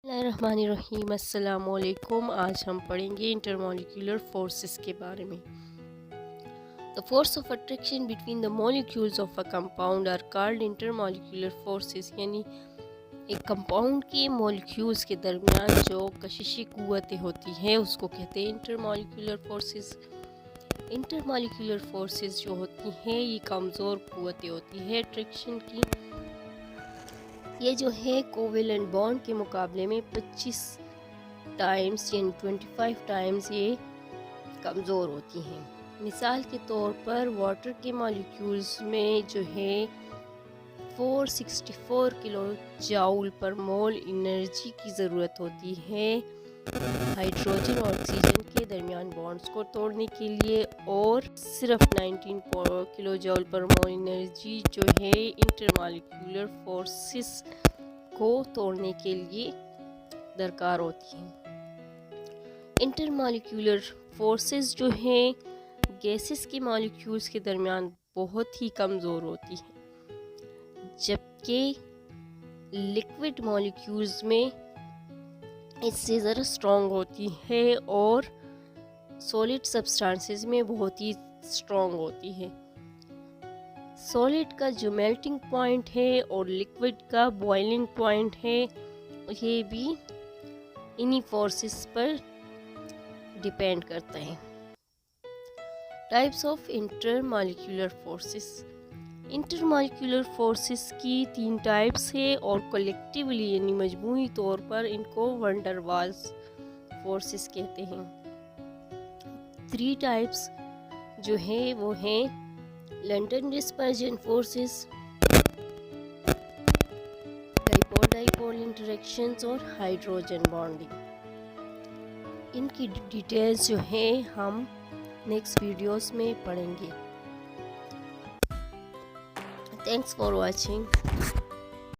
बिस्मिल्लाहिर्रहमानिर्रहीम। अस्सलामुअलैकुम। आज हम पढ़ेंगे इंटरमॉलिक्यूलर फोर्सेस के बारे में। The force of attraction between the molecules of a compound are called intermolecular forces. यानी एक कंपाउंड के मॉलिक्यूल्स के दरमियान जो कशिशी कुव्वतें होती हैं उसको कहते हैं इंटरमॉलिक्यूलर फोर्सेस। इंटरमॉलिक्यूलर फोर्सेस जो होती हैं ये कमज़ोर कुव्वतें होती है अट्रैक्शन की। ये जो है कोवेलेंट बॉन्ड के मुकाबले में 25 टाइम्स यानी 25 टाइम्स ये कमज़ोर होती हैं। मिसाल के तौर पर वाटर के मॉलिक्यूल्स में जो है 464 किलो जाउल पर मोल एनर्जी की ज़रूरत होती है हाइड्रोजन और ऑक्सीजन के दरमियान बॉन्ड्स को तोड़ने के लिए, और सिर्फ 19 किलो जॉल पर मोल एनर्जी जो है इंटरमॉलिक्यूलर फोर्सेस को तोड़ने के लिए दरकार होती है। इंटरमॉलिक्यूलर फोर्सेस जो हैं गैसेस के मॉलिक्यूल्स के दरमियान बहुत ही कमज़ोर होती हैं, जबकि लिक्विड मॉलिक्यूल्स में इससे ज़रा स्ट्रॉन्ग होती है और सॉलिड सब्सटेंसेस में बहुत ही स्ट्रॉन्ग होती है। सॉलिड का जो मेल्टिंग पॉइंट है और लिक्विड का बॉइलिंग पॉइंट है ये भी इन्हीं फोर्सेस पर डिपेंड करता है। Types of intermolecular forces. Intermolecular forces की 3 टाइप्स है और कलेक्टिवली यानी मजमूई तौर पर इनको वैन डर वाल्स फोर्सेस कहते हैं। 3 टाइप्स जो है वो हैं London dispersion forces, dipole interactions और हाइड्रोजन बॉन्डिंग। इनकी डिटेल्स जो है हम नेक्स्ट वीडियोस में पढ़ेंगे। Thanks for watching.